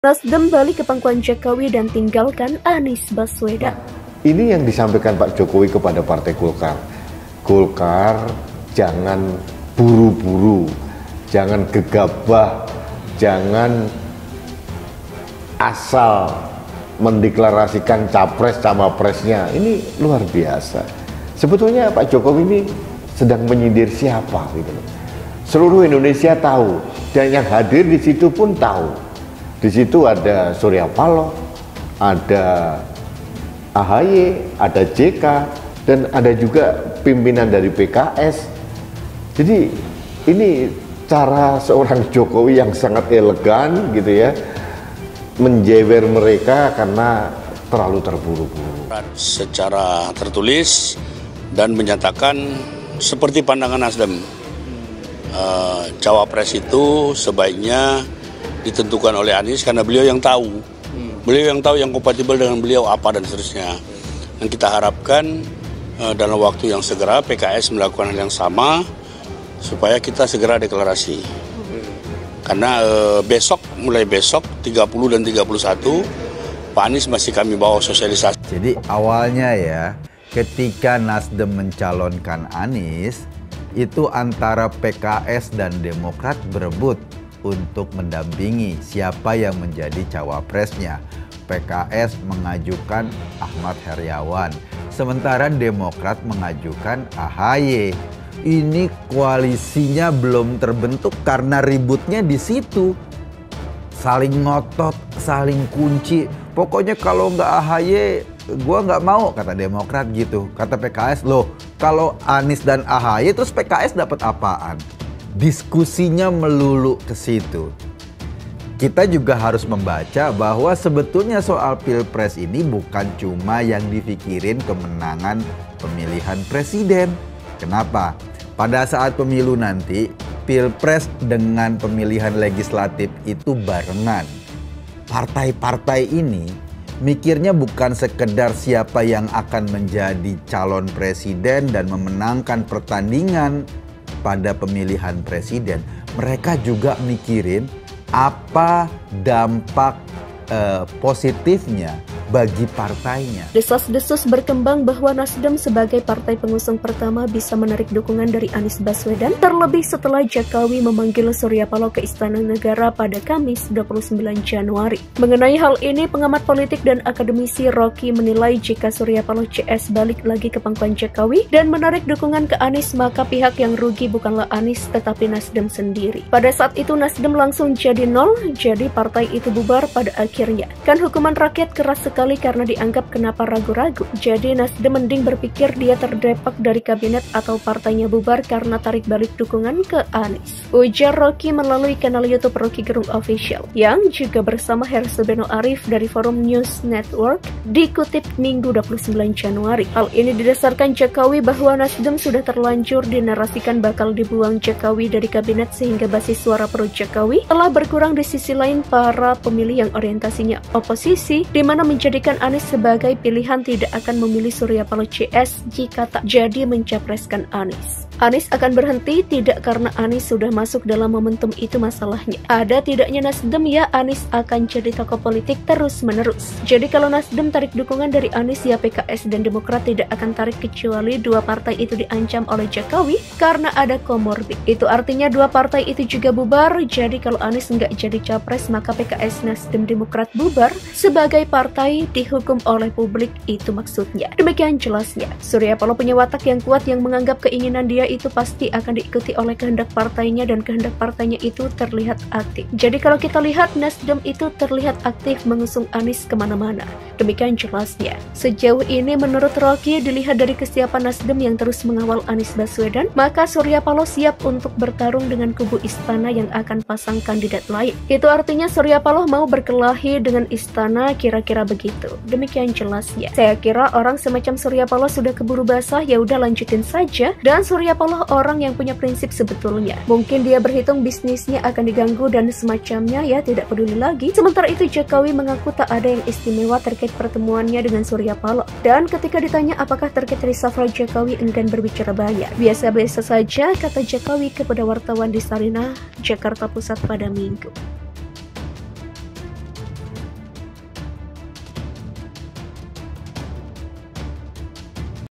Nasdem balik ke pangkuan Jokowi dan tinggalkan Anies Baswedan. Ini yang disampaikan Pak Jokowi kepada Partai Golkar. Golkar jangan buru-buru, jangan gegabah, jangan asal mendeklarasikan capres-cawapresnya. Ini luar biasa. Sebetulnya Pak Jokowi ini sedang menyindir siapa gitu loh. Seluruh Indonesia tahu, dan yang hadir di situ pun tahu. Di situ ada Surya Paloh, ada AHY, ada JK, dan ada juga pimpinan dari PKS. Jadi ini cara seorang Jokowi yang sangat elegan gitu ya, menjewer mereka karena terlalu terburu-buru. Secara tertulis dan menyatakan seperti pandangan Nasdem, cawapres itu sebaiknya ditentukan oleh Anies karena beliau yang tahu. Beliau yang tahu yang kompatibel dengan beliau apa dan seterusnya. Dan kita harapkan dalam waktu yang segera PKS melakukan hal yang sama supaya kita segera deklarasi. Karena mulai besok 30 dan 31 Pak Anies masih kami bawa sosialisasi. Jadi awalnya ya, ketika Nasdem mencalonkan Anies, itu antara PKS dan Demokrat berebut untuk mendampingi siapa yang menjadi cawapresnya. PKS mengajukan Ahmad Heriawan, sementara Demokrat mengajukan AHY. Ini koalisinya belum terbentuk karena ributnya di situ. Saling ngotot, saling kunci. Pokoknya kalau nggak AHY, gua nggak mau, kata Demokrat gitu. Kata PKS, loh kalau Anies dan AHY terus PKS dapat apaan? Diskusinya melulu ke situ. Kita juga harus membaca bahwa sebetulnya soal Pilpres ini bukan cuma yang dipikirin kemenangan pemilihan presiden. Kenapa? Pada saat pemilu nanti, Pilpres dengan pemilihan legislatif itu barengan. Partai-partai ini mikirnya bukan sekedar siapa yang akan menjadi calon presiden dan memenangkan pertandingan pada pemilihan presiden. Mereka juga mikirin apa dampak positifnya bagi partainya. Desas-desus berkembang bahwa Nasdem sebagai partai pengusung pertama bisa menarik dukungan dari Anies Baswedan, terlebih setelah Jokowi memanggil Surya Paloh ke Istana Negara pada Kamis 29 Januari. Mengenai hal ini, pengamat politik dan akademisi Rocky menilai jika Surya Paloh CS balik lagi ke pangkuan Jokowi dan menarik dukungan ke Anies, maka pihak yang rugi bukanlah Anies tetapi Nasdem sendiri. Pada saat itu Nasdem langsung jadi nol, jadi partai itu bubar pada akhirnya. Kan hukuman rakyat keras sekali karena dianggap kenapa ragu-ragu. Jadi Nasdem mending berpikir dia terdepak dari kabinet atau partainya bubar karena tarik balik dukungan ke Anies. Ujar Rocky melalui kanal YouTube Rocky Gerung Official yang juga bersama Hersu Beno Arif dari Forum News Network dikutip Minggu 29 Januari. Hal ini didasarkan Jokowi bahwa Nasdem sudah terlanjur dinarasikan bakal dibuang Jokowi dari kabinet sehingga basis suara pro Jokowi telah berkurang. Di sisi lain, para pemilih yang orientasinya oposisi di mana menjadikan Anies sebagai pilihan tidak akan memilih Surya Paloh CS jika tak jadi mencapreskan Anies. Anies akan berhenti tidak karena Anies sudah masuk dalam momentum itu masalahnya. Ada tidaknya Nasdem ya Anies akan jadi tokoh politik terus-menerus. Jadi kalau Nasdem tarik dukungan dari Anies ya PKS dan Demokrat tidak akan tarik kecuali dua partai itu diancam oleh Jokowi karena ada komorbid. Itu artinya dua partai itu juga bubar. Jadi kalau Anies nggak jadi capres maka PKS, Nasdem, Demokrat bubar sebagai partai dihukum oleh publik, itu maksudnya. Demikian jelasnya. Surya Paloh punya watak yang kuat yang menganggap keinginan dia itu pasti akan diikuti oleh kehendak partainya dan kehendak partainya itu terlihat aktif. Jadi kalau kita lihat Nasdem itu terlihat aktif mengusung Anies kemana-mana. Demikian jelasnya. Sejauh ini menurut Rocky dilihat dari kesiapan Nasdem yang terus mengawal Anies Baswedan, maka Surya Paloh siap untuk bertarung dengan kubu istana yang akan pasang kandidat lain. Itu artinya Surya Paloh mau berkelahi dengan istana, kira-kira begitu. Demikian jelasnya. Saya kira orang semacam Surya Paloh sudah keburu basah, ya udah lanjutin saja. Dan Surya Paloh orang yang punya prinsip sebetulnya. Mungkin dia berhitung bisnisnya akan diganggu dan semacamnya, ya tidak peduli lagi. Sementara itu Jokowi mengaku tak ada yang istimewa terkait pertemuannya dengan Surya Paloh. Dan ketika ditanya apakah terkait reshuffle, Jokowi enggan berbicara banyak. Biasa-biasa saja, kata Jokowi kepada wartawan di Sarinah, Jakarta Pusat pada Minggu.